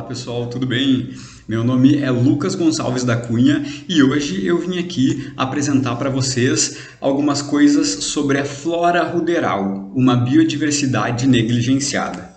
pessoal, tudo bem? Meu nome é Lucas Gonçalves da Cunha e hoje eu vim aqui apresentar para vocês algumas coisas sobre a flora ruderal, uma biodiversidade negligenciada.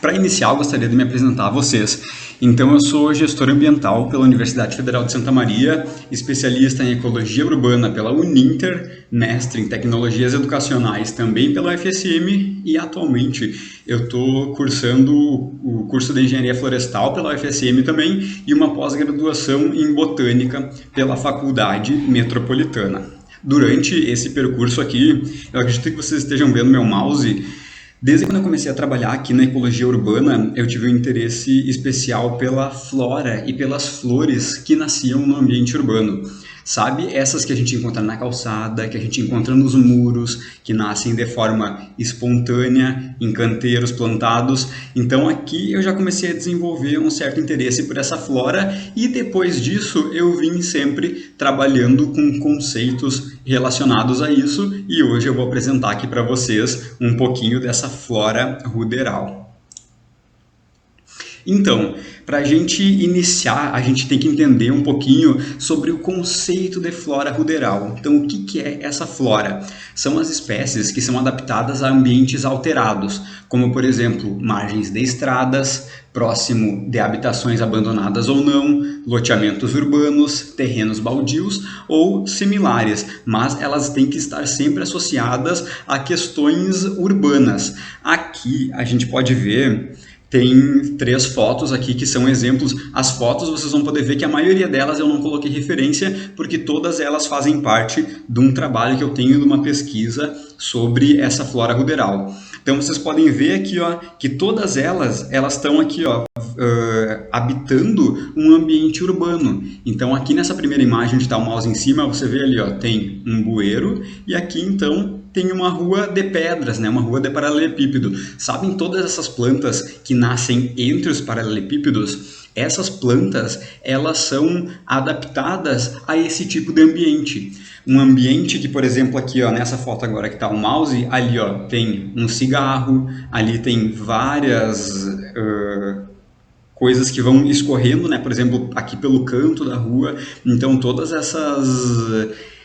Para iniciar, eu gostaria de me apresentar a vocês. Então, eu sou gestor ambiental pela Universidade Federal de Santa Maria, especialista em ecologia urbana pela Uninter, mestre em tecnologias educacionais também pela UFSM e atualmente eu estou cursando o curso de engenharia florestal pela UFSM também e uma pós-graduação em botânica pela Faculdade Metropolitana. Durante esse percurso aqui, eu acredito que vocês estejam vendo meu mouse. Desde quando eu comecei a trabalhar aqui na ecologia urbana, eu tive um interesse especial pela flora e pelas flores que nasciam no ambiente urbano. Sabe, essas que a gente encontra na calçada, que a gente encontra nos muros, que nascem de forma espontânea, em canteiros plantados. Então aqui eu já comecei a desenvolver um certo interesse por essa flora e depois disso eu vim sempre trabalhando com conceitos relacionados a isso e hoje eu vou apresentar aqui para vocês um pouquinho dessa flora ruderal. Então, para a gente iniciar, a gente tem que entender um pouquinho sobre o conceito de flora ruderal. Então, o que é essa flora? São as espécies que são adaptadas a ambientes alterados, como, por exemplo, margens de estradas, próximo de habitações abandonadas ou não, loteamentos urbanos, terrenos baldios ou similares, mas elas têm que estar sempre associadas a questões urbanas. Aqui a gente pode ver. Tem 3 fotos aqui que são exemplos. As fotos vocês vão poder ver que a maioria delas eu não coloquei referência porque todas elas fazem parte de um trabalho que eu tenho de uma pesquisa sobre essa flora ruderal. Então vocês podem ver aqui ó, que todas elas estão aqui ó, habitando um ambiente urbano. Então aqui nessa primeira imagem onde está o mouse em cima, você vê ali ó, tem um bueiro e aqui então tem uma rua de pedras, né? Uma rua de paralelepípedo. Sabem todas essas plantas que nascem entre os paralelepípedos? Essas plantas, elas são adaptadas a esse tipo de ambiente. Um ambiente que, por exemplo, aqui ó, nessa foto agora que está o mouse, ali ó, tem um cigarro, ali tem várias coisas que vão escorrendo, né? Por exemplo, aqui pelo canto da rua. Então, todas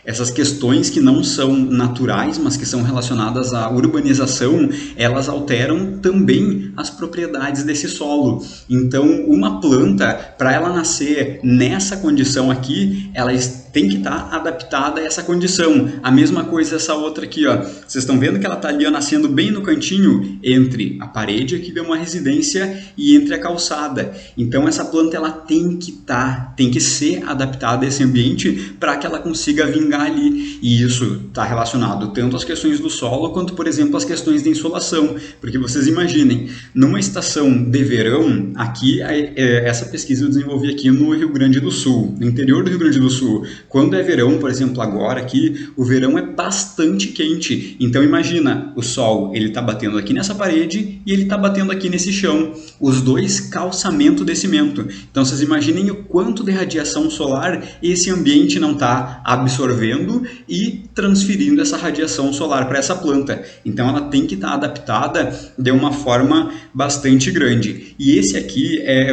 essas questões que não são naturais, mas que são relacionadas à urbanização, elas alteram também as propriedades desse solo. Então, uma planta, para ela nascer nessa condição aqui, ela tem que estar adaptada a essa condição. A mesma coisa essa outra aqui, ó. Vocês estão vendo que ela está ali ó, nascendo bem no cantinho entre a parede aqui de uma residência e entre a calçada. Então, essa planta ela tem que ser adaptada a esse ambiente para que ela consiga vingar ali. E isso está relacionado tanto às questões do solo quanto, por exemplo, às questões de insolação. Porque vocês imaginem, numa estação de verão, aqui, essa pesquisa eu desenvolvi aqui no Rio Grande do Sul, no interior do Rio Grande do Sul. Quando é verão, por exemplo, agora aqui, o verão é bastante quente. Então imagina, o sol ele está batendo aqui nessa parede e ele está batendo aqui nesse chão. Os dois calçamento de cimento. Então vocês imaginem o quanto de radiação solar esse ambiente não está absorvendo e transferindo essa radiação solar para essa planta. Então ela tem que estar adaptada de uma forma bastante grande. E esse aqui é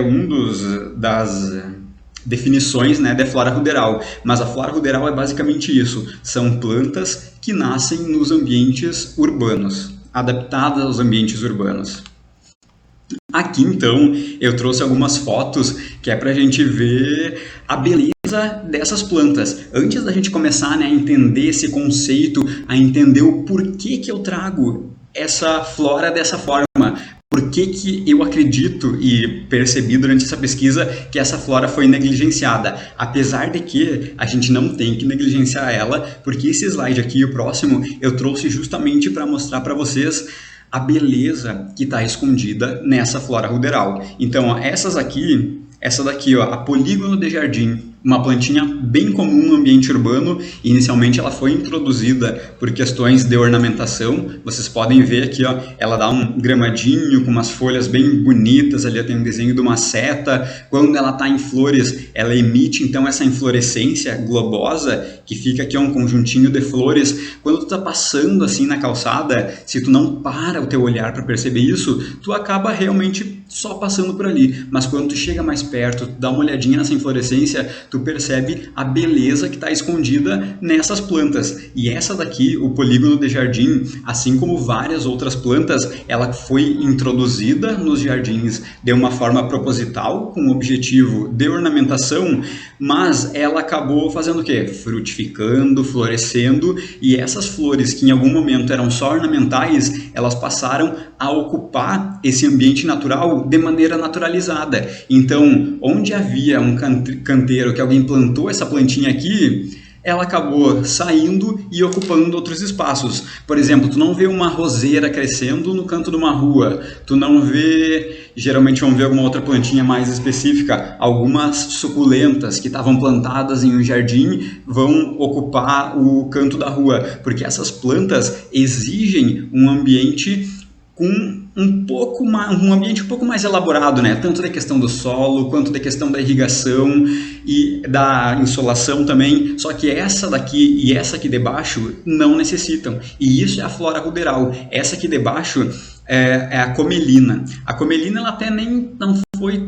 das definições né, da flora ruderal, mas a flora ruderal é basicamente isso, são plantas que nascem nos ambientes urbanos, adaptadas aos ambientes urbanos. Aqui então eu trouxe algumas fotos que é para a gente ver a beleza dessas plantas. Antes da gente começar né, a entender esse conceito, a entender o porquê que eu trago essa flora dessa forma, por que eu acredito e percebi durante essa pesquisa que essa flora foi negligenciada? Apesar de que a gente não tem que negligenciar ela, porque esse slide aqui, o próximo, eu trouxe justamente para mostrar para vocês a beleza que está escondida nessa flora ruderal. Então, ó, essa daqui, ó, a polígono de jardim, uma plantinha bem comum no ambiente urbano. Inicialmente ela foi introduzida por questões de ornamentação. Vocês podem ver aqui, ó, ela dá um gramadinho com umas folhas bem bonitas, ali tem um desenho de uma seta. Quando ela está em flores, ela emite então essa inflorescência globosa, que fica aqui um conjuntinho de flores. Quando tu está passando assim na calçada, se tu não para o teu olhar para perceber isso, tu acaba realmente só passando por ali. Mas quando tu chega mais perto, tu dá uma olhadinha nessa inflorescência, tu percebe a beleza que está escondida nessas plantas. E essa daqui, o polígono de jardim, assim como várias outras plantas, ela foi introduzida nos jardins de uma forma proposital, com o objetivo de ornamentação, mas ela acabou fazendo o quê? Frutificando, florescendo, e essas flores que em algum momento eram só ornamentais, elas passaram a ocupar esse ambiente natural de maneira naturalizada. Então, onde havia um canteiro que alguém plantou essa plantinha aqui, ela acabou saindo e ocupando outros espaços. Por exemplo, tu não vê uma roseira crescendo no canto de uma rua, tu não vê, geralmente vamos ver alguma outra plantinha mais específica, algumas suculentas que estavam plantadas em um jardim vão ocupar o canto da rua, porque essas plantas exigem um ambiente com um ambiente um pouco mais elaborado, né? Tanto da questão do solo, quanto da questão da irrigação e da insolação também. Só que essa daqui e essa aqui de baixo não necessitam. E isso é a flora ruderal. Essa aqui de baixo é a comelina. A comelina ela até nem não foi,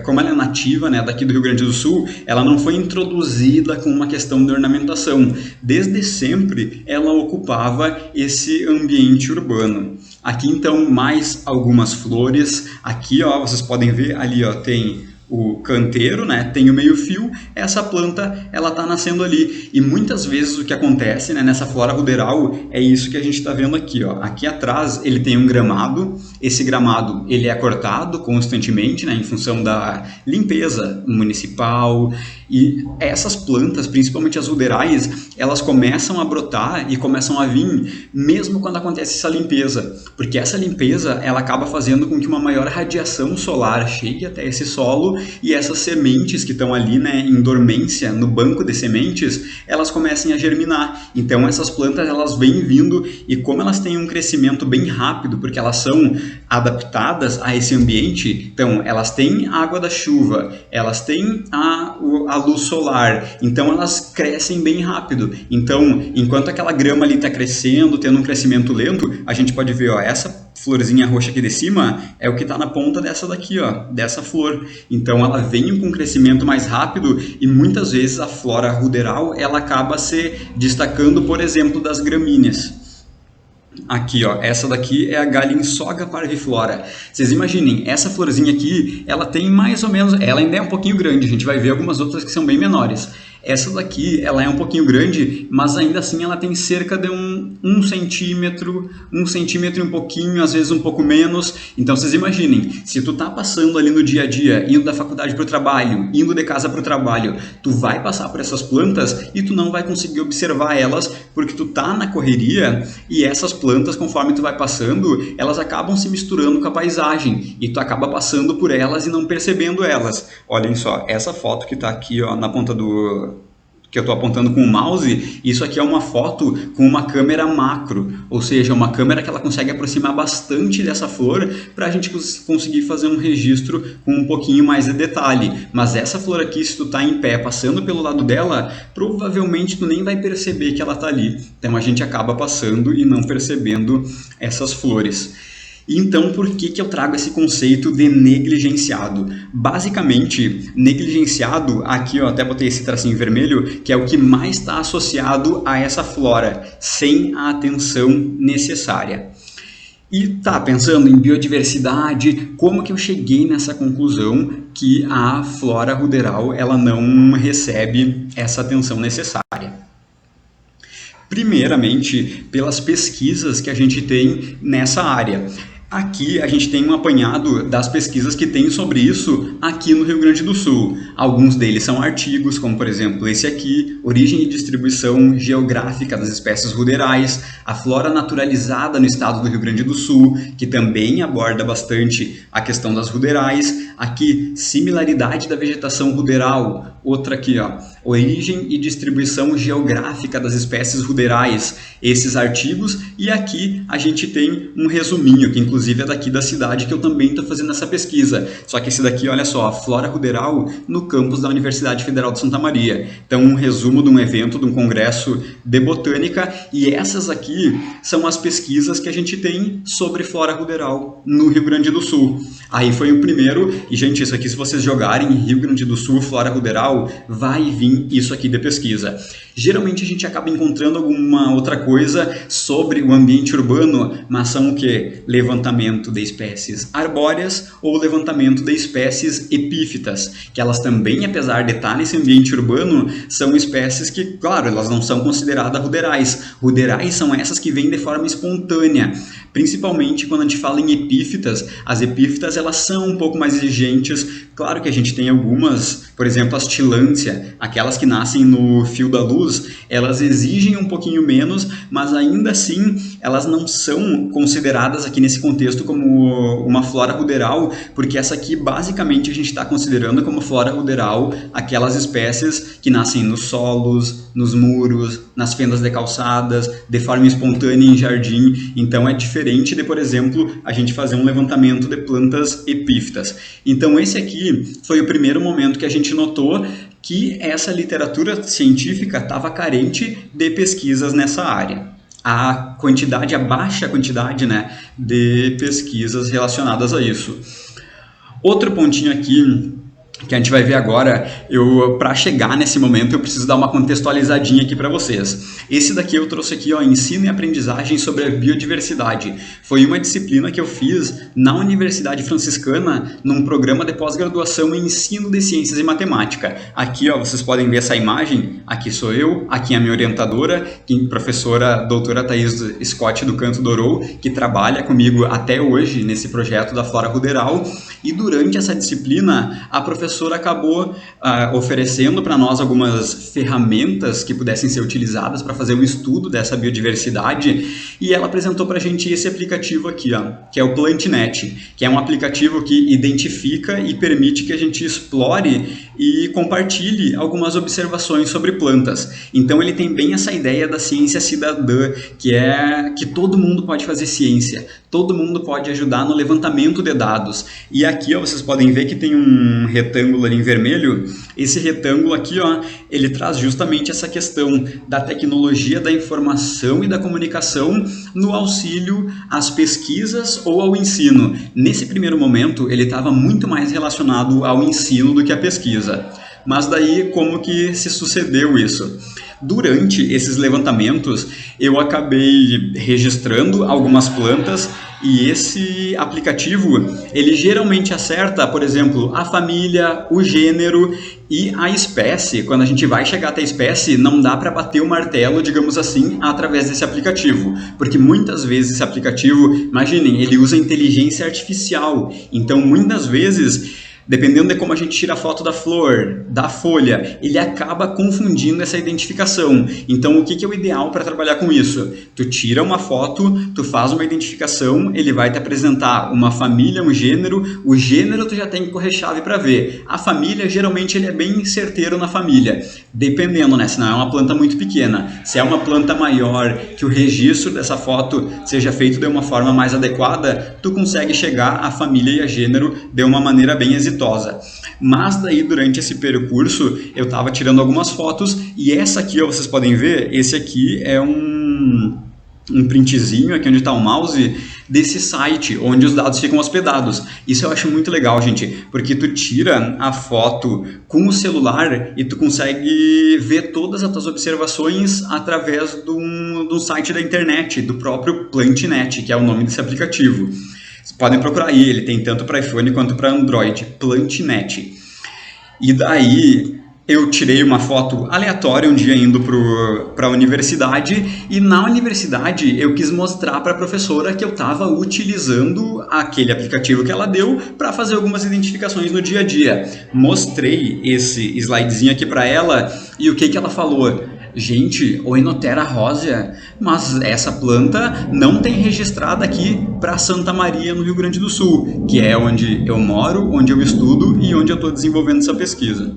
como ela é nativa, né, daqui do Rio Grande do Sul, ela não foi introduzida com uma questão de ornamentação. Desde sempre ela ocupava esse ambiente urbano. Aqui então mais algumas flores. Aqui ó, vocês podem ver ali ó, tem o canteiro, né? Tem o meio-fio, essa planta ela está nascendo ali. E muitas vezes o que acontece, né, nessa flora ruderal é isso que a gente está vendo aqui. Ó. Aqui atrás ele tem um gramado, esse gramado ele é cortado constantemente, né, em função da limpeza municipal. E essas plantas, principalmente as ruderais, elas começam a brotar e começam a vir mesmo quando acontece essa limpeza, porque essa limpeza ela acaba fazendo com que uma maior radiação solar chegue até esse solo e essas sementes que estão ali, né, em dormência no banco de sementes, elas comecem a germinar. Então essas plantas elas vêm vindo e como elas têm um crescimento bem rápido, porque elas são adaptadas a esse ambiente, então elas têm a água da chuva, elas têm a luz solar, então elas crescem bem rápido. Então, enquanto aquela grama ali está crescendo, tendo um crescimento lento, a gente pode ver, ó, essa florzinha roxa aqui de cima é o que está na ponta dessa daqui, ó, dessa flor. Então, ela vem com um crescimento mais rápido e muitas vezes a flora ruderal ela acaba se destacando, por exemplo, das gramíneas. Aqui, ó, essa daqui é a Galinsoga parviflora. Vocês imaginem, essa florzinha aqui, ela tem mais ou menos, ela ainda é um pouquinho grande, a gente vai ver algumas outras que são bem menores. Essa daqui, ela é um pouquinho grande, mas ainda assim ela tem cerca de um centímetro e um pouquinho, às vezes um pouco menos. Então vocês imaginem, se tu tá passando ali no dia a dia, indo da faculdade para o trabalho, indo de casa para o trabalho, tu vai passar por essas plantas e tu não vai conseguir observar elas, porque tu tá na correria e essas plantas, conforme tu vai passando, elas acabam se misturando com a paisagem e tu acaba passando por elas e não percebendo elas. Olhem só, essa foto que tá aqui, ó, na ponta que eu estou apontando com o mouse, isso aqui é uma foto com uma câmera macro, ou seja, uma câmera que ela consegue aproximar bastante dessa flor para a gente conseguir fazer um registro com um pouquinho mais de detalhe. Mas essa flor aqui, se tu está em pé passando pelo lado dela, provavelmente tu nem vai perceber que ela está ali. Então a gente acaba passando e não percebendo essas flores. Então, por que eu trago esse conceito de negligenciado? Basicamente, negligenciado, aqui eu até botei esse tracinho vermelho, que é o que mais está associado a essa flora, sem a atenção necessária. E tá pensando em biodiversidade, como que eu cheguei nessa conclusão que a flora ruderal ela não recebe essa atenção necessária? Primeiramente, pelas pesquisas que a gente tem nessa área. Aqui a gente tem um apanhado das pesquisas que tem sobre isso aqui no Rio Grande do Sul. Alguns deles são artigos, como por exemplo esse aqui, Origem e Distribuição Geográfica das Espécies Ruderais, a Flora Naturalizada no Estado do Rio Grande do Sul, que também aborda bastante a questão das ruderais. Aqui, Similaridade da Vegetação Ruderal, outra aqui, ó, Origem e Distribuição Geográfica das Espécies Ruderais, esses artigos. E aqui a gente tem um resuminho, que inclusive é daqui da cidade que eu também estou fazendo essa pesquisa. Só que esse daqui, olha só, a Flora Ruderal no campus da Universidade Federal de Santa Maria. Então, um resumo de um evento, de um congresso de botânica. E essas aqui são as pesquisas que a gente tem sobre flora ruderal no Rio Grande do Sul. Aí foi o primeiro, e gente, isso aqui se vocês jogarem Rio Grande do Sul, flora ruderal, vai vir isso aqui de pesquisa. Geralmente a gente acaba encontrando alguma outra coisa sobre o ambiente urbano, mas são o que? Levantamento de espécies arbóreas ou levantamento de espécies epífitas, que elas também, apesar de estar nesse ambiente urbano, são espécies que, claro, elas não são consideradas ruderais. Ruderais são essas que vêm de forma espontânea. Principalmente quando a gente fala em epífitas, as epífitas elas são um pouco mais exigentes. Claro que a gente tem algumas, por exemplo, as tillandsia, aquelas que nascem no fio da luz, elas exigem um pouquinho menos, mas ainda assim elas não são consideradas aqui nesse contexto como uma flora ruderal, porque essa aqui basicamente a gente está considerando como flora ruderal aquelas espécies que nascem nos solos, nos muros, nas fendas de calçadas, de forma espontânea em jardim. Então é diferente de, por exemplo, a gente fazer um levantamento de plantas epífitas. Então esse aqui foi o primeiro momento que a gente notou que essa literatura científica estava carente de pesquisas nessa área. A baixa quantidade, né, de pesquisas relacionadas a isso. Outro pontinho aqui que a gente vai ver agora, para chegar nesse momento eu preciso dar uma contextualizadinha aqui para vocês. Esse daqui eu trouxe aqui, ó, Ensino e Aprendizagem sobre a Biodiversidade. Foi uma disciplina que eu fiz na Universidade Franciscana, num programa de pós-graduação em Ensino de Ciências e Matemática. Aqui, ó, vocês podem ver essa imagem, aqui sou eu, aqui é a minha orientadora, professora doutora Thaís Scott do Canto do Orou, que trabalha comigo até hoje nesse projeto da Flora Ruderal, e durante essa disciplina a professora acabou oferecendo para nós algumas ferramentas que pudessem ser utilizadas para fazer o estudo dessa biodiversidade, e ela apresentou para a gente esse aplicativo aqui, ó, que é o PlantNet, que é um aplicativo que identifica e permite que a gente explore e compartilhe algumas observações sobre plantas. Então ele tem bem essa ideia da ciência cidadã, que é que todo mundo pode fazer ciência, todo mundo pode ajudar no levantamento de dados. E aqui, ó, vocês podem ver que tem um retângulo ali em vermelho. Esse retângulo aqui, ó, ele traz justamente essa questão da tecnologia da informação e da comunicação no auxílio às pesquisas ou ao ensino. Nesse primeiro momento, ele estava muito mais relacionado ao ensino do que à pesquisa. Mas daí, como que se sucedeu isso? Durante esses levantamentos, eu acabei registrando algumas plantas, e esse aplicativo, ele geralmente acerta, por exemplo, a família, o gênero e a espécie. Quando a gente vai chegar até a espécie, não dá para bater o martelo, digamos assim, através desse aplicativo. Porque muitas vezes esse aplicativo, imaginem, ele usa inteligência artificial. Então, muitas vezes, dependendo de como a gente tira a foto da flor, da folha, ele acaba confundindo essa identificação. Então, o que é o ideal para trabalhar com isso? Tu tira uma foto, tu faz uma identificação, ele vai te apresentar uma família, um gênero. O gênero tu já tem que correr chave para ver. A família, geralmente, ele é bem certeiro na família. Dependendo, né? Se não é uma planta muito pequena. Se é uma planta maior, que o registro dessa foto seja feito de uma forma mais adequada, tu consegue chegar à família e a gênero de uma maneira bem exitosa. Mas daí durante esse percurso eu estava tirando algumas fotos, e essa aqui, ó, vocês podem ver, esse aqui é um printzinho aqui onde está o mouse desse site onde os dados ficam hospedados. Isso eu acho muito legal, gente, porque tu tira a foto com o celular e tu consegue ver todas as tuas observações através de um site da internet, do próprio PlantNet, que é o nome desse aplicativo. Vocês podem procurar aí, ele tem tanto para iPhone quanto para Android, PlantNet. E daí, Eu tirei uma foto aleatória um dia indo para a universidade e na universidade eu quis mostrar para a professora que eu estava utilizando aquele aplicativo que ela deu para fazer algumas identificações no dia a dia. Mostrei esse slidezinho aqui para ela e o que ela falou? Gente, Oenotera rosea, mas essa planta não tem registrada aqui para Santa Maria, no Rio Grande do Sul, que é onde eu moro, onde eu estudo e onde eu estou desenvolvendo essa pesquisa.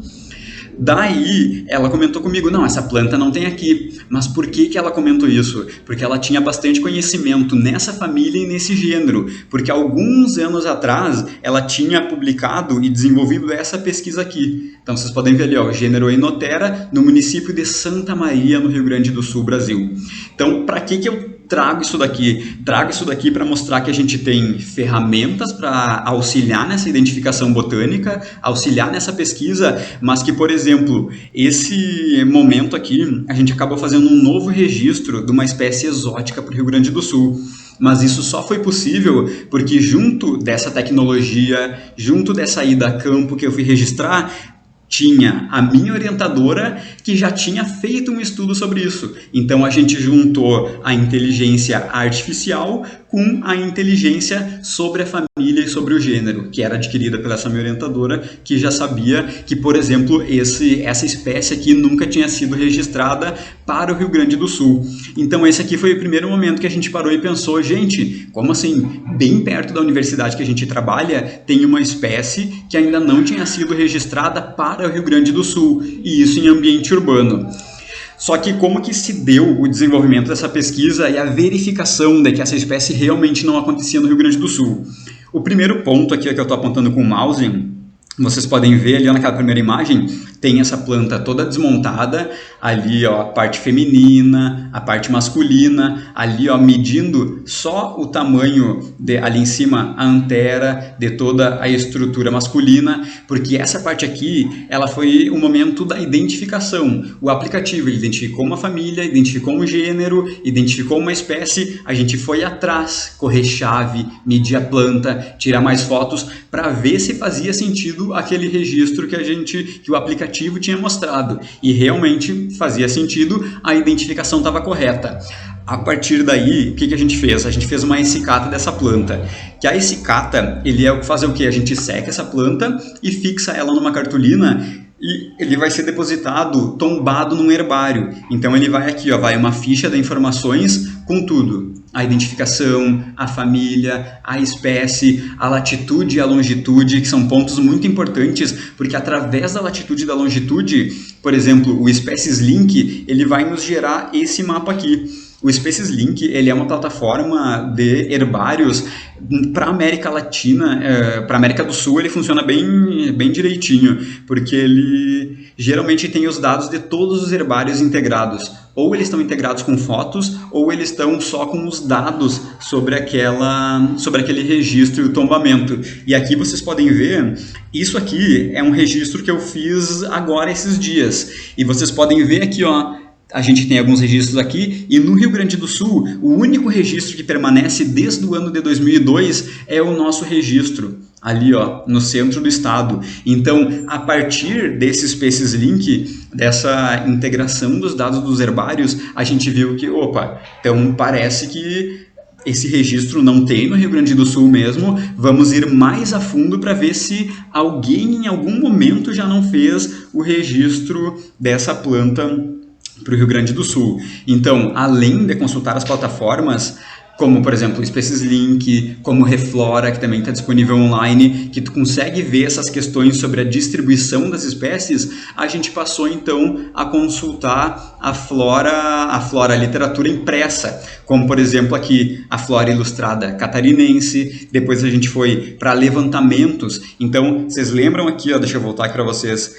Daí, ela comentou comigo, não, essa planta não tem aqui. Mas por que ela comentou isso? Porque ela tinha bastante conhecimento nessa família e nesse gênero. Porque alguns anos atrás, ela tinha publicado e desenvolvido essa pesquisa aqui. Então, vocês podem ver ali, ó, o gênero Oenotera, no município de Santa Maria, no Rio Grande do Sul, Brasil. Então, para que eu trago isso daqui? Trago isso daqui para mostrar que a gente tem ferramentas para auxiliar nessa identificação botânica, auxiliar nessa pesquisa, mas que, por exemplo, esse momento aqui, a gente acaba fazendo um novo registro de uma espécie exótica para o Rio Grande do Sul. Mas isso só foi possível porque junto dessa tecnologia, junto dessa ida a campo que eu fui registrar, tinha a minha orientadora que já tinha feito um estudo sobre isso. Então a gente juntou a inteligência artificial com a inteligência sobre a família e sobre o gênero, que era adquirida pela essa minha orientadora, que já sabia que, por exemplo, essa espécie aqui nunca tinha sido registrada para o Rio Grande do Sul. Então esse aqui foi o primeiro momento que a gente parou e pensou, gente, como assim, bem perto da universidade que a gente trabalha, tem uma espécie que ainda não tinha sido registrada para o Rio Grande do Sul, e isso em ambiente urbano. Só que como que se deu o desenvolvimento dessa pesquisa e a verificação de que essa espécie realmente não acontecia no Rio Grande do Sul? O primeiro ponto aqui que eu estou apontando com o mouse, vocês podem ver ali naquela primeira imagem, tem essa planta toda desmontada, ali ó, a parte feminina, a parte masculina, ali ó, medindo só o tamanho, ali em cima a antera de toda a estrutura masculina, porque essa parte aqui, ela foi o momento da identificação. O aplicativo ele identificou uma família, identificou um gênero, identificou uma espécie, a gente foi atrás, correr chave, medir a planta, tirar mais fotos, para ver se fazia sentido aquele registro que o aplicativo tinha mostrado. E realmente fazia sentido, a identificação estava correta. A partir daí, o que a gente fez? A gente fez uma essicata dessa planta. Que a essicata, ele é fazer o quê? A gente seca essa planta e fixa ela numa cartolina e ele vai ser depositado, tombado num herbário. Então ele vai aqui, ó, vai uma ficha de informações com tudo. A identificação, a família, a espécie, a latitude e a longitude, que são pontos muito importantes, porque através da latitude e da longitude, por exemplo, o Species Link, ele vai nos gerar esse mapa aqui. O Species Link ele é uma plataforma de herbários para a América Latina, para a América do Sul ele funciona bem direitinho, porque ele geralmente tem os dados de todos os herbários integrados. Ou eles estão integrados com fotos, ou eles estão só com os dados sobre aquele registro e o tombamento. E aqui vocês podem ver, isso aqui é um registro que eu fiz agora esses dias. E vocês podem ver aqui, ó, a gente tem alguns registros aqui, e no Rio Grande do Sul, o único registro que permanece desde o ano de 2002 é o nosso registro, ali ó, no centro do estado. Então, a partir desse Species Link, dessa integração dos dados dos herbários, a gente viu que, opa, então parece que esse registro não tem no Rio Grande do Sul mesmo, vamos ir mais a fundo para ver se alguém em algum momento já não fez o registro dessa planta para o Rio Grande do Sul. Então, além de consultar as plataformas, como, por exemplo, o Species Link, como o Reflora, que também está disponível online, que tu consegue ver essas questões sobre a distribuição das espécies, a gente passou, então, a consultar a flora literatura impressa, como, por exemplo, aqui, a Flora Ilustrada Catarinense. Depois a gente foi para levantamentos. Então, vocês lembram aqui, ó, deixa eu voltar aqui para vocês,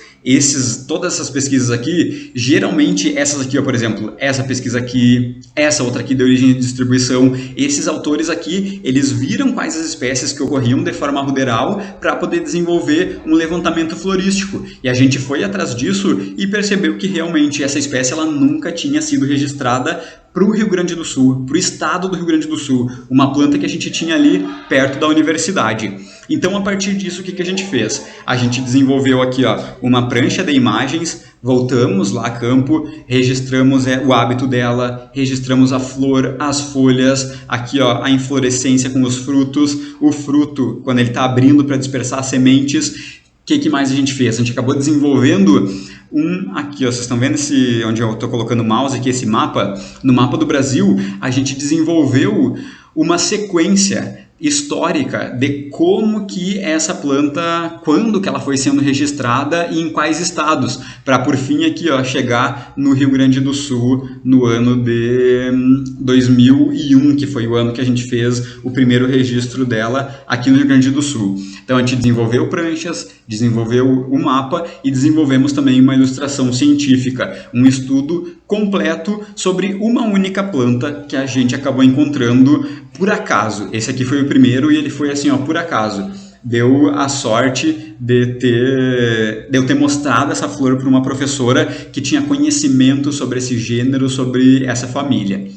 todas essas pesquisas aqui, geralmente essas aqui, ó, por exemplo, essa pesquisa aqui, essa outra aqui de origem e distribuição, esses autores aqui, eles viram quais as espécies que ocorriam de forma ruderal para poder desenvolver um levantamento florístico. E a gente foi atrás disso e percebeu que realmente essa espécie ela nunca tinha sido registrada para o Rio Grande do Sul, para o estado do Rio Grande do Sul, uma planta que a gente tinha ali perto da universidade. Então, a partir disso, o que a gente fez? A gente desenvolveu aqui uma prancha de imagens, voltamos lá a campo, registramos o hábito dela, registramos a flor, as folhas, aqui a inflorescência com os frutos, o fruto quando ele está abrindo para dispersar as sementes. O que mais a gente fez? A gente acabou desenvolvendo aqui, vocês estão vendo onde eu estou colocando o mouse aqui, esse mapa? No mapa do Brasil, a gente desenvolveu uma sequência histórica de como que essa planta, quando que ela foi sendo registrada e em quais estados, para por fim aqui chegar no Rio Grande do Sul no ano de 2001, que foi o ano que a gente fez o primeiro registro dela aqui no Rio Grande do Sul. Então a gente desenvolveu pranchas, desenvolveu o mapa e desenvolvemos também uma ilustração científica, um estudo completo sobre uma única planta que a gente acabou encontrando por acaso. Esse aqui foi o primeiro e ele foi assim, por acaso. Deu a sorte de eu ter mostrado essa flor para uma professora que tinha conhecimento sobre esse gênero, sobre essa família.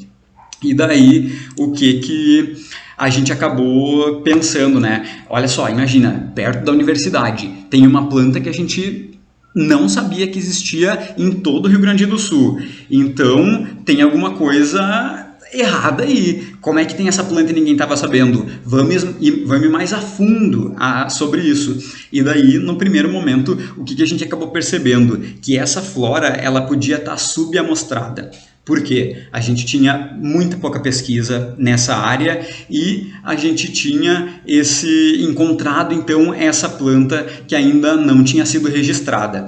E daí, o que a gente acabou pensando, né? Olha só, imagina, perto da universidade, tem uma planta que a gente não sabia que existia em todo o Rio Grande do Sul. Então, tem alguma coisa errada aí. Como é que tem essa planta e ninguém estava sabendo? Vamos mais a fundo sobre isso. E daí, no primeiro momento, o que a gente acabou percebendo? Que essa flora, ela podia estar subamostrada. Por quê? A gente tinha muito pouca pesquisa nessa área e a gente tinha encontrado, então, essa planta que ainda não tinha sido registrada.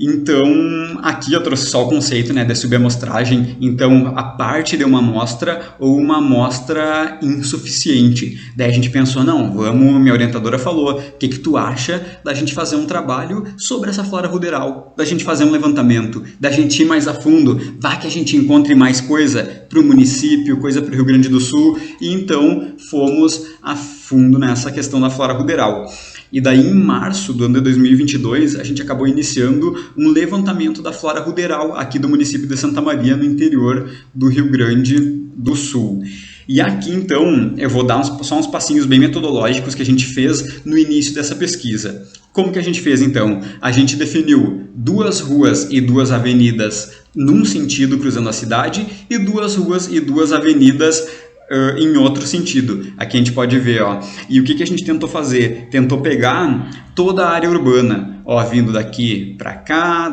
Então, aqui eu trouxe só o conceito, né, da subamostragem. Então, a parte de uma amostra ou uma amostra insuficiente. Daí a gente pensou, minha orientadora falou, o que tu acha da gente fazer um trabalho sobre essa flora ruderal? Da gente fazer um levantamento, da gente ir mais a fundo, vá que a gente encontre mais coisa para o município, coisa para o Rio Grande do Sul. E então, fomos a fundo nessa questão da flora ruderal. E daí, em março do ano de 2022, a gente acabou iniciando um levantamento da flora ruderal aqui do município de Santa Maria, no interior do Rio Grande do Sul. E aqui, então, eu vou dar só uns passinhos bem metodológicos que a gente fez no início dessa pesquisa. Como que a gente fez, então? A gente definiu 2 ruas e 2 avenidas num sentido cruzando a cidade e 2 ruas e 2 avenidas em outro sentido. Aqui a gente pode ver, e o que a gente tentou fazer? Tentou pegar toda a área urbana, vindo daqui para cá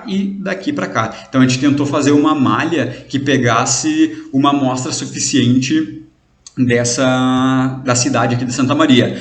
e daqui para cá. Então a gente tentou fazer uma malha que pegasse uma amostra suficiente da cidade aqui de Santa Maria.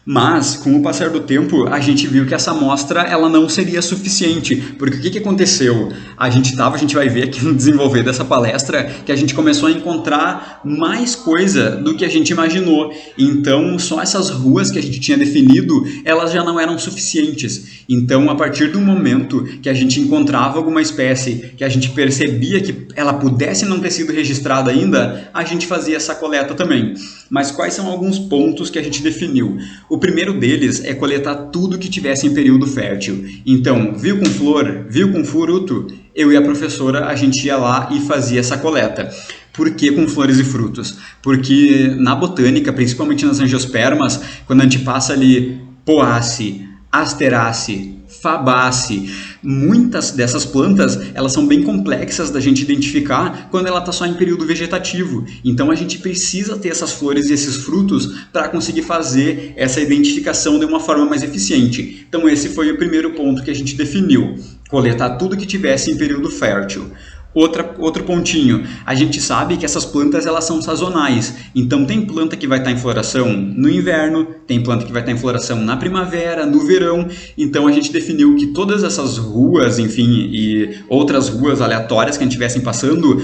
Mas, com o passar do tempo, a gente viu que essa amostra ela não seria suficiente. Porque o que aconteceu? A gente vai ver aqui no desenvolver dessa palestra, que a gente começou a encontrar mais coisa do que a gente imaginou. Então, só essas ruas que a gente tinha definido, elas já não eram suficientes. Então, a partir do momento que a gente encontrava alguma espécie, que a gente percebia que ela pudesse não ter sido registrada ainda, a gente fazia essa coleta também. Mas quais são alguns pontos que a gente definiu? O primeiro deles é coletar tudo que tivesse em período fértil. Então, viu com flor, viu com fruto, eu e a professora, a gente ia lá e fazia essa coleta. Por que com flores e frutos? Porque na botânica, principalmente nas angiospermas, quando a gente passa ali Poaceae, Asteraceae, Fabaceae, muitas dessas plantas elas são bem complexas da gente identificar quando ela está só em período vegetativo. Então a gente precisa ter essas flores e esses frutos para conseguir fazer essa identificação de uma forma mais eficiente. Então esse foi o primeiro ponto que a gente definiu: coletar tudo que tivesse em período fértil. Outro pontinho, a gente sabe que essas plantas elas são sazonais, então tem planta que vai estar em floração no inverno, tem planta que vai estar em floração na primavera, no verão, então a gente definiu que todas essas ruas, enfim, e outras ruas aleatórias que a gente estivessem passando,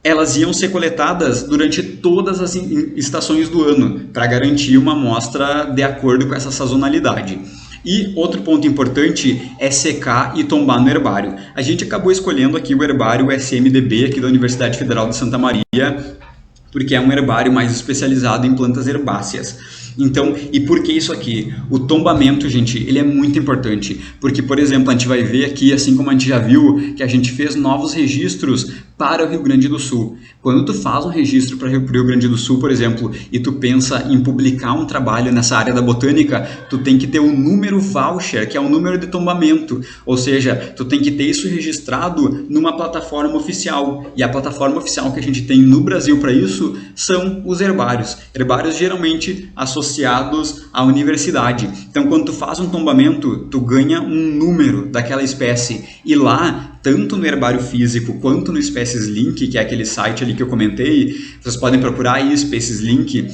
elas iam ser coletadas durante todas as estações do ano, para garantir uma amostra de acordo com essa sazonalidade. E outro ponto importante é secar e tombar no herbário. A gente acabou escolhendo aqui o herbário SMDB aqui da Universidade Federal de Santa Maria, porque é um herbário mais especializado em plantas herbáceas. Então, e por que isso aqui? O tombamento, gente, ele é muito importante, porque, por exemplo, a gente vai ver aqui, assim como a gente já viu, que a gente fez novos registros para o Rio Grande do Sul. Quando tu faz um registro para o Rio Grande do Sul, por exemplo, e tu pensa em publicar um trabalho nessa área da botânica, tu tem que ter um número voucher, que é um número de tombamento, ou seja, tu tem que ter isso registrado numa plataforma oficial, e a plataforma oficial que a gente tem no Brasil para isso são os herbários. Herbários geralmente associados à universidade. Então, quando tu faz um tombamento, tu ganha um número daquela espécie, e lá, tanto no herbário físico quanto no Species Link, que é aquele site ali que eu comentei, vocês podem procurar aí Species Link,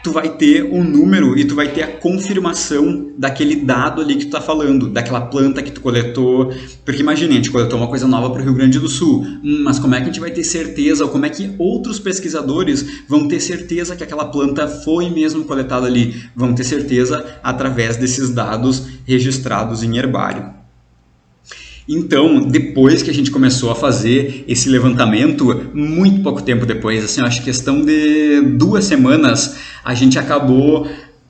tu vai ter um número e tu vai ter a confirmação daquele dado ali que tu tá falando, daquela planta que tu coletou. Porque imagina, a gente coletou uma coisa nova para o Rio Grande do Sul, mas como é que a gente vai ter certeza, ou como é que outros pesquisadores vão ter certeza que aquela planta foi mesmo coletada ali? Vão ter certeza através desses dados registrados em herbário. Então, depois que a gente começou a fazer esse levantamento, muito pouco tempo depois, assim, eu acho que questão de 2 semanas, a gente acabou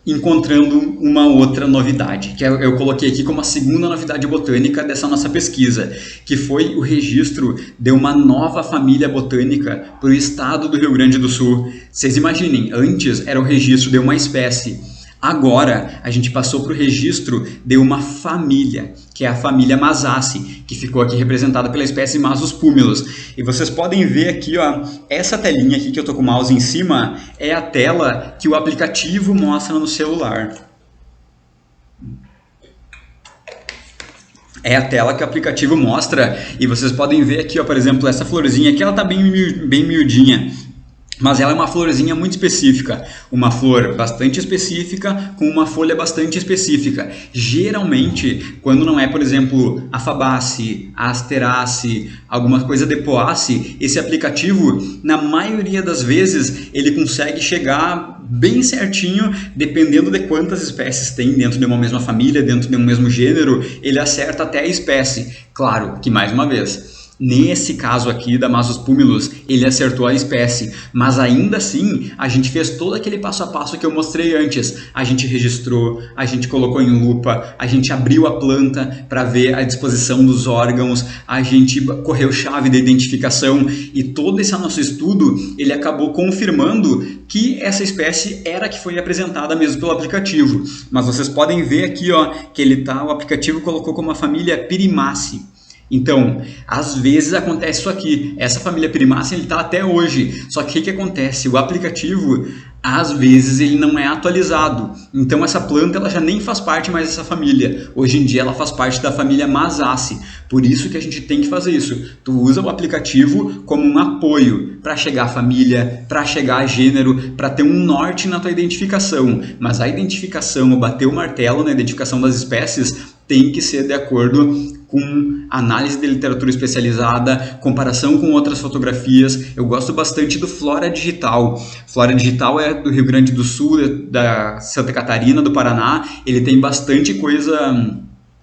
encontrando uma outra novidade, que eu coloquei aqui como a segunda novidade botânica dessa nossa pesquisa, que foi o registro de uma nova família botânica para o estado do Rio Grande do Sul. Vocês imaginem, antes era o registro de uma espécie. Agora, a gente passou para o registro de uma família, que é a família Mazaceae, que ficou aqui representada pela espécie Masus pumilus. E vocês podem ver aqui, ó, essa telinha aqui que eu estou com o mouse em cima, é a tela que o aplicativo mostra no celular. É a tela que o aplicativo mostra, e vocês podem ver aqui, ó, por exemplo, essa florzinha aqui, ela está bem miudinha. Mas ela é uma florzinha muito específica, uma flor bastante específica com uma folha bastante específica. Geralmente, quando não é, por exemplo, a Fabaceae, a Asteraceae, alguma coisa de Poaceae, esse aplicativo, na maioria das vezes, ele consegue chegar bem certinho, dependendo de quantas espécies tem dentro de uma mesma família, dentro de um mesmo gênero, ele acerta até a espécie. Claro que, mais uma vez, nesse caso aqui da Masus pumilus, ele acertou a espécie, mas ainda assim a gente fez todo aquele passo a passo que eu mostrei antes. A gente registrou, a gente colocou em lupa, a gente abriu a planta para ver a disposição dos órgãos, a gente correu chave de identificação, e todo esse nosso estudo ele acabou confirmando que essa espécie era a que foi apresentada mesmo pelo aplicativo. Mas vocês podem ver aqui, ó, que o aplicativo colocou como a família Pirimaceae. Então, às vezes acontece isso aqui. Essa família Pirimaceae está até hoje. Só que o que acontece? O aplicativo, às vezes, ele não é atualizado. Então, essa planta ela já nem faz parte mais dessa família. Hoje em dia, ela faz parte da família Mazaceae. Por isso que a gente tem que fazer isso. Tu usa o aplicativo como um apoio para chegar à família, para chegar a gênero, para ter um norte na tua identificação. Mas a identificação, ou bater o martelo na identificação das espécies, tem que ser de acordo com análise de literatura especializada, comparação com outras fotografias. Eu gosto bastante do Flora Digital. Flora Digital é do Rio Grande do Sul, da Santa Catarina, do Paraná. Ele tem bastante coisa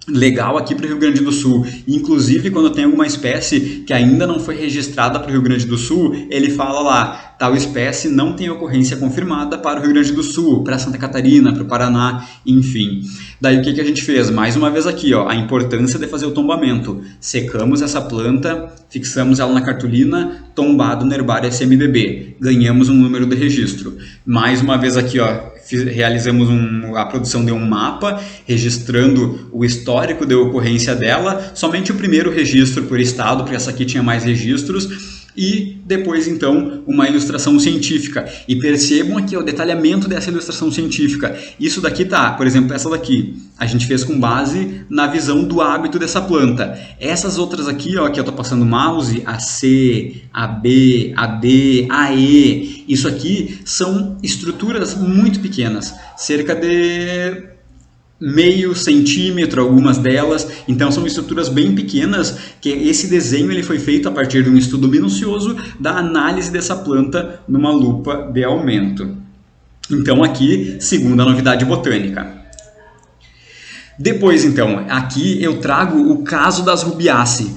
legal aqui para o Rio Grande do Sul. Inclusive, quando tem alguma espécie que ainda não foi registrada para o Rio Grande do Sul, ele fala lá, tal espécie não tem ocorrência confirmada para o Rio Grande do Sul, para Santa Catarina, para o Paraná, enfim. Daí o que a gente fez? Mais uma vez aqui, ó, a importância de fazer o tombamento. Secamos essa planta, fixamos ela na cartolina, tombado no herbário SMDB. Ganhamos um número de registro. Mais uma vez aqui, ó, realizamos a produção de um mapa, registrando o histórico de ocorrência dela, somente o primeiro registro por estado, porque essa aqui tinha mais registros, e depois então uma ilustração científica. E percebam aqui o detalhamento dessa ilustração científica. Isso daqui tá, por exemplo, essa daqui, a gente fez com base na visão do hábito dessa planta. Essas outras aqui, ó, que eu tô passando o mouse, a C, a B, a D, a E, isso aqui são estruturas muito pequenas, cerca de meio centímetro, algumas delas. Então são estruturas bem pequenas, que esse desenho ele foi feito a partir de um estudo minucioso da análise dessa planta numa lupa de aumento. Então aqui, segunda novidade botânica. Depois então, aqui eu trago o caso das Rubiaceae.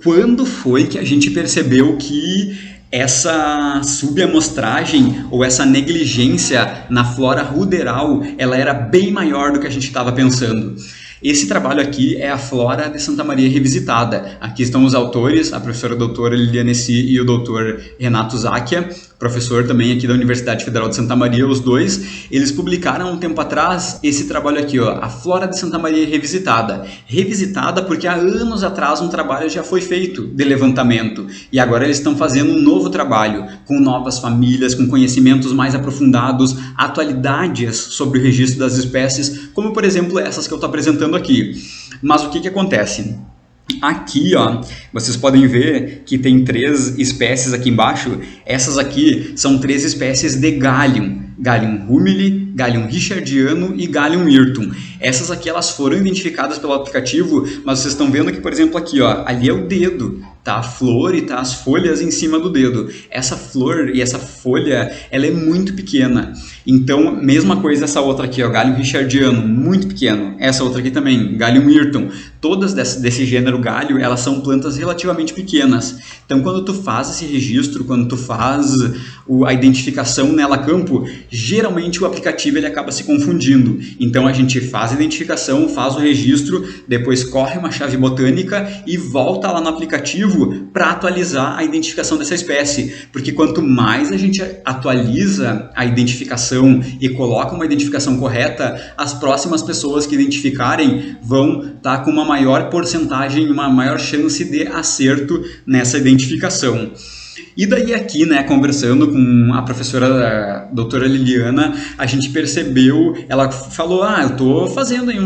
Quando foi que a gente percebeu que essa subamostragem ou essa negligência na flora ruderal ela era bem maior do que a gente estava pensando? Esse trabalho aqui é a Flora de Santa Maria Revisitada. Aqui estão os autores, a professora doutora Liliane Si e o doutor Renato Zacchia, professor também aqui da Universidade Federal de Santa Maria, os dois. Eles publicaram um tempo atrás esse trabalho aqui, ó, a Flora de Santa Maria Revisitada. Revisitada porque há anos atrás um trabalho já foi feito de levantamento e agora eles estão fazendo um novo trabalho com novas famílias, com conhecimentos mais aprofundados, atualidades sobre o registro das espécies, como por exemplo essas que eu estou apresentando aqui. Mas o que acontece? Aqui, ó, vocês podem ver que tem 3 espécies aqui embaixo. Essas aqui são 3 espécies de Galium. Galium humile, Galium richardiano e Galium myrtum. Essas aqui elas foram identificadas pelo aplicativo, mas vocês estão vendo que, por exemplo, aqui, ó, ali é o dedo, tá a flor e tá as folhas em cima do dedo. Essa flor e essa folha, ela é muito pequena. Então, mesma coisa essa outra aqui, ó, Galium richardiano, muito pequeno. Essa outra aqui também, Galium myrtum. Todas desse gênero galho, elas são plantas relativamente pequenas. Então, quando tu faz esse registro, quando tu faz a identificação nela a campo, geralmente o aplicativo ele acaba se confundindo. Então, a gente faz a identificação, faz o registro, depois corre uma chave botânica e volta lá no aplicativo para atualizar a identificação dessa espécie. Porque quanto mais a gente atualiza a identificação e coloca uma identificação correta, as próximas pessoas que identificarem vão estar com uma maior porcentagem, uma maior chance de acerto nessa identificação. E daí aqui, né, conversando com a professora a doutora Liliana, a gente percebeu, ela falou, eu estou fazendo aí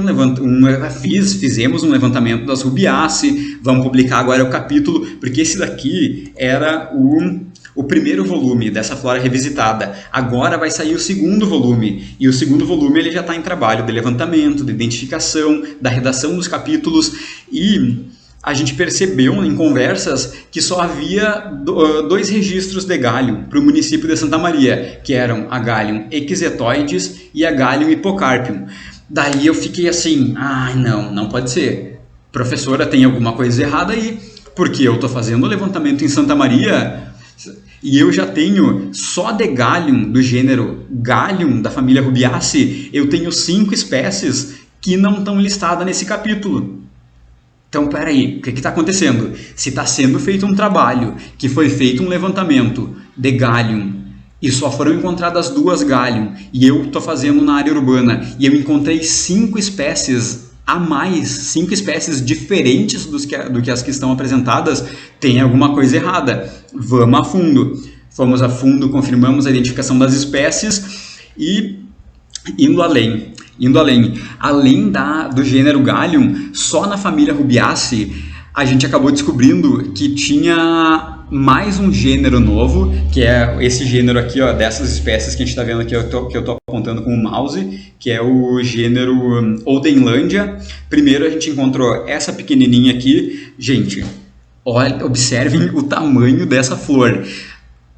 fizemos um levantamento das rubiaceae, vamos publicar agora o capítulo, porque esse daqui era o primeiro volume dessa Flora Revisitada. Agora vai sair o segundo volume, e o segundo volume ele já está em trabalho de levantamento, de identificação, da redação dos capítulos, e a gente percebeu em conversas que só havia 2 registros de Galium para o município de Santa Maria, que eram a Galium exetoides e a Galium hipocarpium. Daí eu fiquei assim, não pode ser. Professora, tem alguma coisa errada aí, porque eu estou fazendo o levantamento em Santa Maria e eu já tenho só de Galium, do gênero Galium, da família Rubiaceae, eu tenho 5 espécies que não estão listadas nesse capítulo. Então, peraí, o que está acontecendo? Se está sendo feito um trabalho, que foi feito um levantamento de Galium, e só foram encontradas 2 Galium, e eu estou fazendo na área urbana, e eu encontrei 5 espécies a mais, 5 espécies diferentes do que as que estão apresentadas, tem alguma coisa errada. Vamos a fundo. Fomos a fundo, confirmamos a identificação das espécies e indo além. Além do gênero Galium, só na família Rubiaceae a gente acabou descobrindo que tinha mais um gênero novo, que é esse gênero aqui, ó, dessas espécies que a gente está vendo aqui, que eu estou apontando com o mouse, que é o gênero Odenlandia. Primeiro a gente encontrou essa pequenininha aqui. Gente, observem o tamanho dessa flor.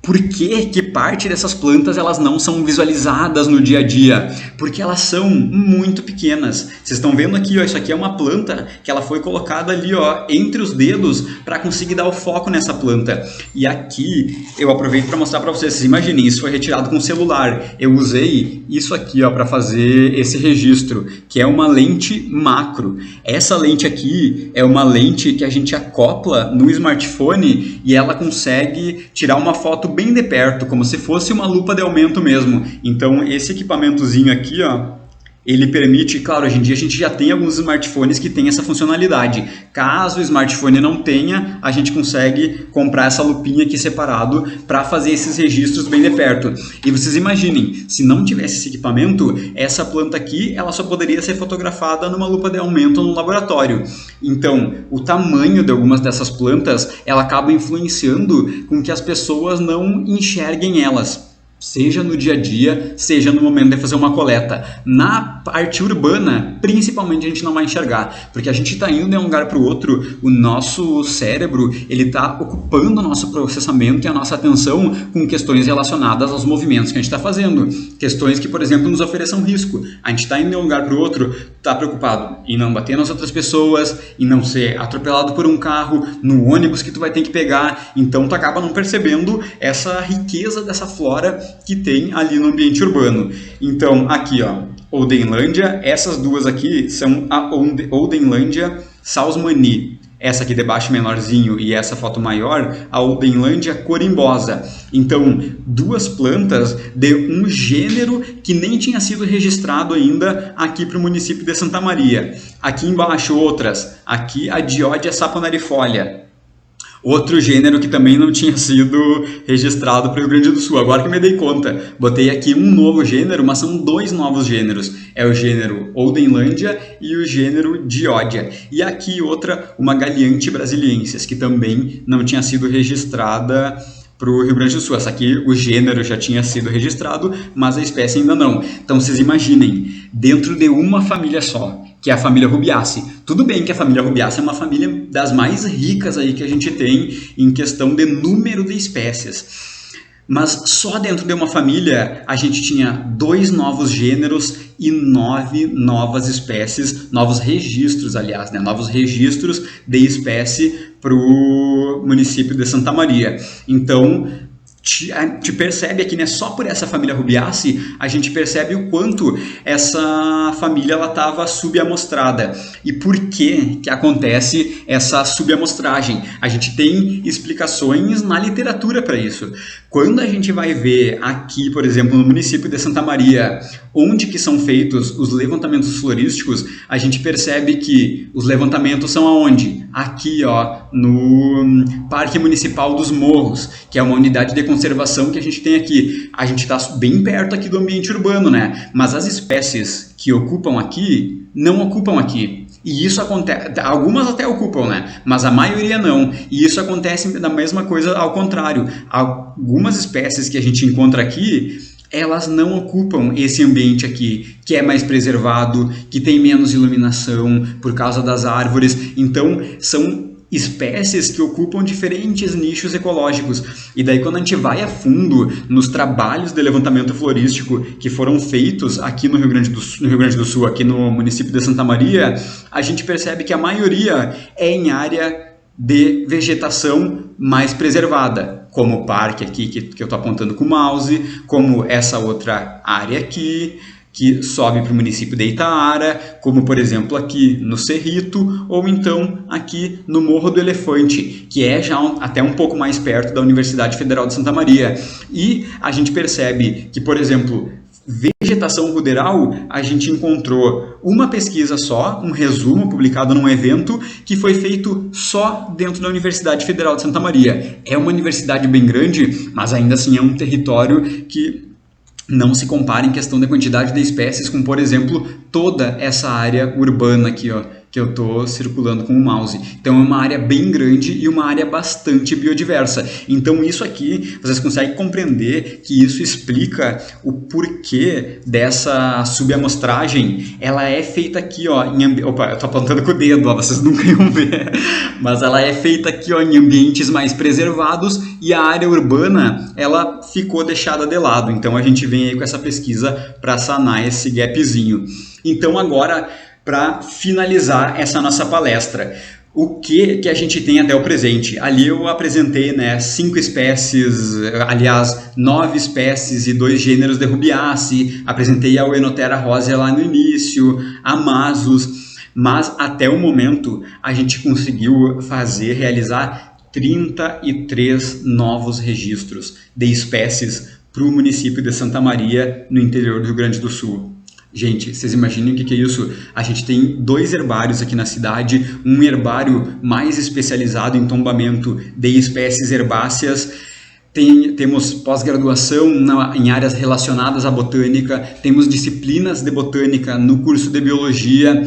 Por que parte dessas plantas elas não são visualizadas no dia a dia? Porque elas são muito pequenas. Vocês estão vendo aqui, ó, isso aqui é uma planta que ela foi colocada ali, ó, entre os dedos para conseguir dar o foco nessa planta. E aqui eu aproveito para mostrar para vocês. Vocês imaginem, isso foi retirado com o celular. Eu usei isso aqui para fazer esse registro, que é uma lente macro. Essa lente aqui é uma lente que a gente acopla no smartphone e ela consegue tirar uma foto bem de perto, como se fosse uma lupa de aumento mesmo. Então esse equipamentozinho aqui, ó, ele permite, claro, hoje em dia a gente já tem alguns smartphones que têm essa funcionalidade. Caso o smartphone não tenha, a gente consegue comprar essa lupinha aqui separado para fazer esses registros bem de perto. E vocês imaginem, se não tivesse esse equipamento, essa planta aqui ela só poderia ser fotografada numa lupa de aumento no laboratório. Então, o tamanho de algumas dessas plantas, ela acaba influenciando com que as pessoas não enxerguem elas. Seja no dia a dia, seja no momento de fazer uma coleta. Na parte urbana, principalmente, a gente não vai enxergar, porque a gente está indo de um lugar para o outro, o nosso cérebro ele está ocupando o nosso processamento e a nossa atenção com questões relacionadas aos movimentos que a gente está fazendo. Questões que, por exemplo, nos ofereçam risco. A gente está indo de um lugar para o outro, está preocupado em não bater nas outras pessoas, em não ser atropelado por um carro, no ônibus que tu vai ter que pegar, então tu acaba não percebendo essa riqueza dessa flora que tem ali no ambiente urbano. Então, aqui, ó, Oldenlândia. Essas duas aqui são a Oldenlândia Salzmanni. Essa aqui de baixo menorzinho e essa foto maior, a Oldenlândia corimbosa. Então, duas plantas de um gênero que nem tinha sido registrado ainda aqui para o município de Santa Maria. Aqui embaixo outras. Aqui a Diodia saponarifolia. Outro gênero que também não tinha sido registrado para o Rio Grande do Sul. Agora que me dei conta, botei aqui um novo gênero, mas são dois novos gêneros. É o gênero Oldenlândia e o gênero Diodia. E aqui outra, uma Galiante brasiliensis, que também não tinha sido registrada para o Rio Grande do Sul. Essa aqui, o gênero já tinha sido registrado, mas a espécie ainda não. Então, vocês imaginem, dentro de uma família só, que é a família Rubiaceae. Tudo bem que a família Rubiaceae é uma família das mais ricas aí que a gente tem em questão de número de espécies. Mas só dentro de uma família a gente tinha 2 novos gêneros e 9 novas espécies, novos registros, aliás, né? Novos registros de espécie para o município de Santa Maria. Então, te percebe aqui, né? Só por essa família Rubiaceae, a gente percebe o quanto essa família estava subamostrada. E por que acontece essa subamostragem? A gente tem explicações na literatura para isso. Quando a gente vai ver aqui, por exemplo, no município de Santa Maria, onde que são feitos os levantamentos florísticos, a gente percebe que os levantamentos são aonde? Aqui, ó, no Parque Municipal dos Morros, que é uma unidade de conservação que a gente tem aqui. A gente está bem perto aqui do ambiente urbano, né? Mas as espécies que ocupam aqui, não ocupam aqui. E isso acontece, algumas até ocupam, né? Mas a maioria não. E isso acontece da mesma coisa ao contrário. Algumas espécies que a gente encontra aqui, elas não ocupam esse ambiente aqui, que é mais preservado, que tem menos iluminação por causa das árvores. Então, são espécies que ocupam diferentes nichos ecológicos. E daí, quando a gente vai a fundo nos trabalhos de levantamento florístico que foram feitos aqui no Rio Grande do Sul, aqui no município de Santa Maria, a gente percebe que a maioria é em área de vegetação mais preservada, como o parque aqui que eu estou apontando com o mouse, como essa outra área aqui, que sobe para o município de Itaara, como por exemplo aqui no Cerrito, ou então aqui no Morro do Elefante, que é já até um pouco mais perto da Universidade Federal de Santa Maria. E a gente percebe que, por exemplo, vegetação ruderal, a gente encontrou uma pesquisa só, um resumo publicado num evento que foi feito só dentro da Universidade Federal de Santa Maria. É uma universidade bem grande, mas ainda assim é um território que não se compara em questão da quantidade de espécies com, por exemplo, toda essa área urbana aqui, ó, que eu estou circulando com o mouse. Então é uma área bem grande e uma área bastante biodiversa. Então isso aqui, vocês conseguem compreender que isso explica o porquê dessa subamostragem. Ela é feita aqui, ó, opa, eu estou apontando com o dedo, ó, vocês nunca iam ver. Mas ela é feita aqui, ó, em ambientes mais preservados e a área urbana, ela ficou deixada de lado. Então a gente vem aí com essa pesquisa para sanar esse gapzinho. Então agora, para finalizar essa nossa palestra, o que a gente tem até o presente? Ali eu apresentei, né, 5 espécies, aliás, 9 espécies e 2 gêneros de Rubiaceae, apresentei a Oenotera rosea lá no início, a Masus, mas até o momento a gente conseguiu realizar 33 novos registros de espécies para o município de Santa Maria, no interior do Rio Grande do Sul. Gente, vocês imaginem o que é isso? A gente tem 2 herbários aqui na cidade, um herbário mais especializado em tombamento de espécies herbáceas, temos pós-graduação em áreas relacionadas à botânica, temos disciplinas de botânica no curso de biologia,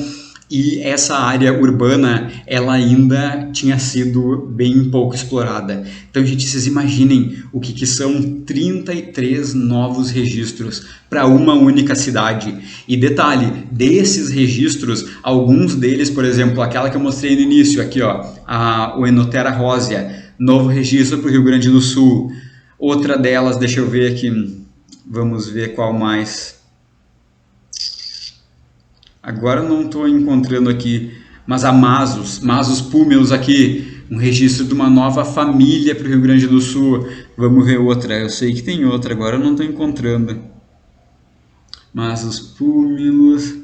e essa área urbana, ela ainda tinha sido bem pouco explorada. Então, gente, vocês imaginem o que são 33 novos registros para uma única cidade. E detalhe, desses registros, alguns deles, por exemplo, aquela que eu mostrei no início, aqui, ó, a Oenotera rosea, novo registro para o Rio Grande do Sul. Outra delas, deixa eu ver aqui, vamos ver qual mais. Agora eu não estou encontrando aqui, mas a Masus púmeus aqui, um registro de uma nova família para o Rio Grande do Sul. Vamos ver outra, eu sei que tem outra, agora eu não estou encontrando. Mas os púmilos...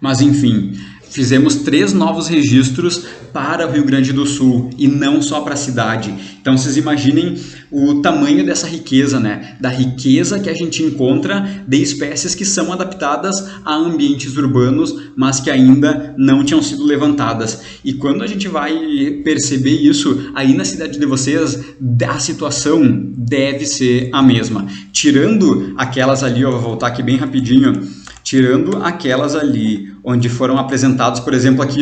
Mas enfim, fizemos 3 novos registros para o Rio Grande do Sul e não só para a cidade. Então vocês imaginem o tamanho dessa riqueza, né? Da riqueza que a gente encontra de espécies que são adaptadas a ambientes urbanos, mas que ainda não tinham sido levantadas. E quando a gente vai perceber isso, aí na cidade de vocês, a situação deve ser a mesma. Tirando aquelas ali, eu vou voltar aqui bem rapidinho, tirando aquelas ali onde foram apresentados, por exemplo, aqui,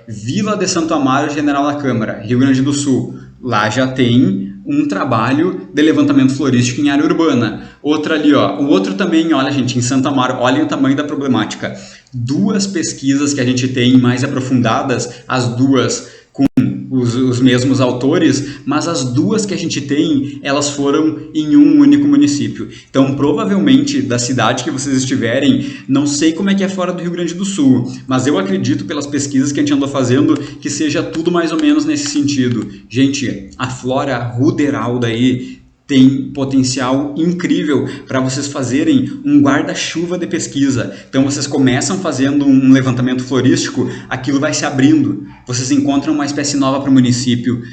Vila de Santo Amaro, General da Câmara, Rio Grande do Sul. Lá já tem um trabalho de levantamento florístico em área urbana. Outra ali, o outro também, olha gente, em Santo Amaro, olhem o tamanho da problemática. 2 pesquisas que a gente tem mais aprofundadas, as 2 com os mesmos autores, mas as 2 que a gente tem, elas foram em um único município. Então, provavelmente, da cidade que vocês estiverem, não sei como é que é fora do Rio Grande do Sul, mas eu acredito, pelas pesquisas que a gente andou fazendo, que seja tudo mais ou menos nesse sentido. Gente, a flora ruderal daí tem potencial incrível para vocês fazerem um guarda-chuva de pesquisa. Então vocês começam fazendo um levantamento florístico, aquilo vai se abrindo, vocês encontram uma espécie nova para o município,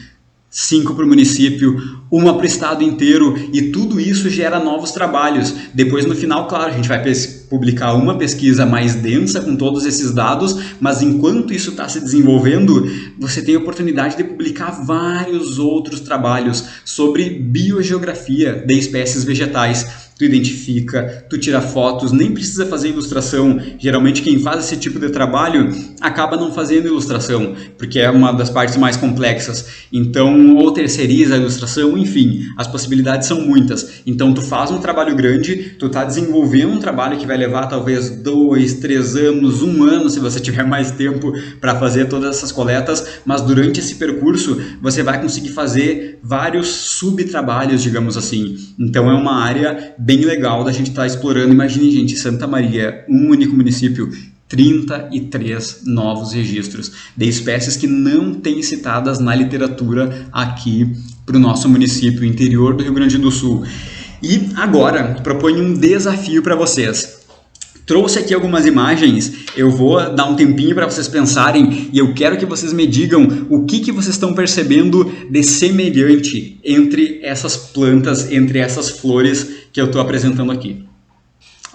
5 para o município, 1 para o estado inteiro, e tudo isso gera novos trabalhos. Depois, no final, claro, a gente vai publicar uma pesquisa mais densa com todos esses dados, mas enquanto isso está se desenvolvendo, você tem a oportunidade de publicar vários outros trabalhos sobre biogeografia de espécies vegetais. Tu identifica, tu tira fotos, nem precisa fazer ilustração. Geralmente quem faz esse tipo de trabalho acaba não fazendo ilustração, porque é uma das partes mais complexas. Então, ou terceiriza a ilustração, enfim, as possibilidades são muitas. Então, tu faz um trabalho grande, tu está desenvolvendo um trabalho que vai levar talvez 2, 3 anos, 1 ano, se você tiver mais tempo para fazer todas essas coletas, mas durante esse percurso você vai conseguir fazer vários subtrabalhos, digamos assim. Então, é uma área bem legal da gente estar explorando. Imagine, gente, Santa Maria, um único município, 33 novos registros de espécies que não têm citadas na literatura aqui para o nosso município, interior do Rio Grande do Sul. E agora, proponho um desafio para vocês. Trouxe aqui algumas imagens, eu vou dar um tempinho para vocês pensarem e eu quero que vocês me digam o que vocês estão percebendo de semelhante entre essas plantas, entre essas flores que eu estou apresentando aqui.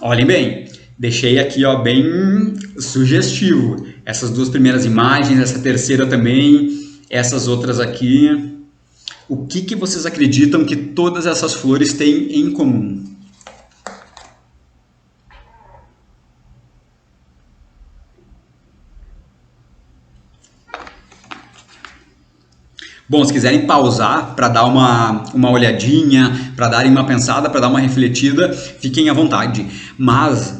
Olhem bem, deixei aqui bem sugestivo essas 2 primeiras imagens, essa terceira também, essas outras aqui. O que vocês acreditam que todas essas flores têm em comum? Bom, se quiserem pausar para dar uma olhadinha, para darem uma pensada, para dar uma refletida, fiquem à vontade. Mas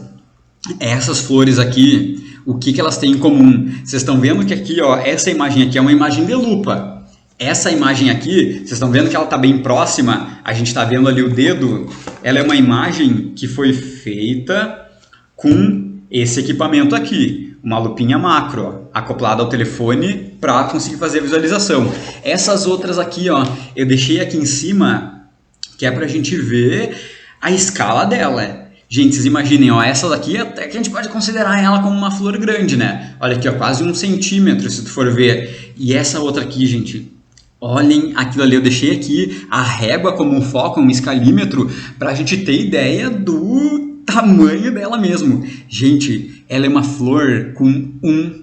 essas flores aqui, o que elas têm em comum? Vocês estão vendo que aqui, essa imagem aqui é uma imagem de lupa. Essa imagem aqui, vocês estão vendo que ela está bem próxima, a gente está vendo ali o dedo, ela é uma imagem que foi feita com esse equipamento aqui, uma lupinha macro, acoplada ao telefone para conseguir fazer a visualização. Essas outras aqui, eu deixei aqui em cima, que é para a gente ver a escala dela. Gente, vocês imaginem, essa daqui até que a gente pode considerar ela como uma flor grande, né? Olha aqui, quase 1 centímetro, se tu for ver. E essa outra aqui, gente, olhem aquilo ali, eu deixei aqui a régua como um foco, um escalímetro, para a gente ter ideia do tamanho dela mesmo. Gente, ela é uma flor com 1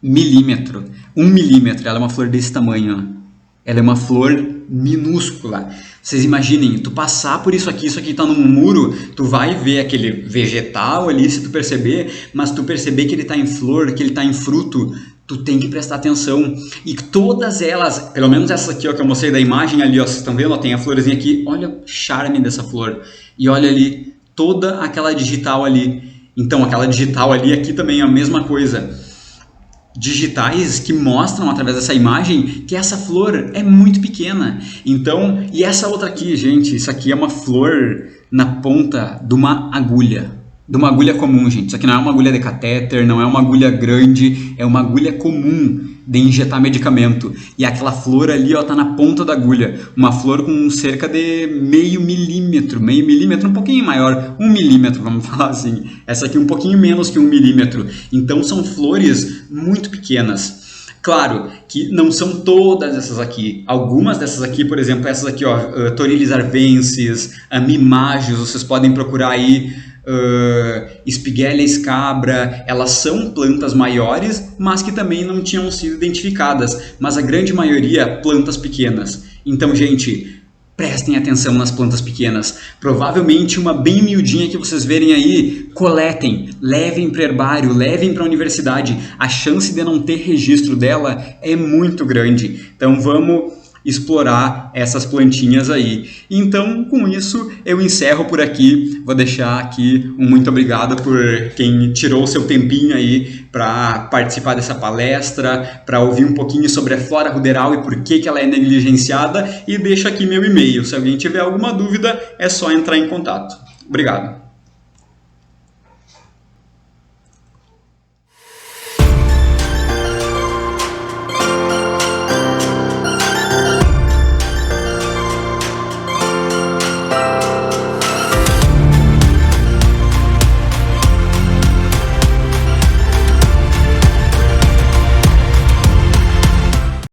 milímetro. 1 milímetro, ela é uma flor desse tamanho. Ela é uma flor minúscula. Vocês imaginem, tu passar por isso aqui está num muro, tu vai ver aquele vegetal ali, se tu perceber, mas tu perceber que ele está em flor, que ele está em fruto, tu tem que prestar atenção. E todas elas, pelo menos essa aqui que eu mostrei da imagem ali, vocês estão vendo? Tem a florzinha aqui, olha o charme dessa flor. E olha ali, toda aquela digital ali. Então, aquela digital ali, aqui também é a mesma coisa. Digitais que mostram através dessa imagem que essa flor é muito pequena. Então, e essa outra aqui, gente, isso aqui é uma flor na ponta de uma agulha. De uma agulha comum, gente. Isso aqui não é uma agulha de catéter, não é uma agulha grande, é uma agulha comum. de injetar medicamento. E aquela flor ali, ó, tá na ponta da agulha. Uma flor com cerca de meio milímetro, um pouquinho maior, 1 milímetro, vamos falar assim. Essa aqui um pouquinho menos que 1 milímetro. Então são flores muito pequenas. Claro que não são todas essas aqui. Algumas dessas aqui, por exemplo, essas aqui, ó, Torilies arvensis, Mimagios, vocês podem procurar aí, Spigella scabra, elas são plantas maiores, mas que também não tinham sido identificadas. Mas a grande maioria, plantas pequenas. Então, gente, prestem atenção nas plantas pequenas. Provavelmente uma bem miudinha que vocês verem aí, coletem, levem para o herbário, levem para a universidade. A chance de não ter registro dela é muito grande. Então vamos explorar essas plantinhas aí. Então, com isso, eu encerro por aqui. Vou deixar aqui um muito obrigado por quem tirou o seu tempinho aí para participar dessa palestra, para ouvir um pouquinho sobre a flora ruderal e por que ela é negligenciada, e deixo aqui meu e-mail. Se alguém tiver alguma dúvida, é só entrar em contato. Obrigado.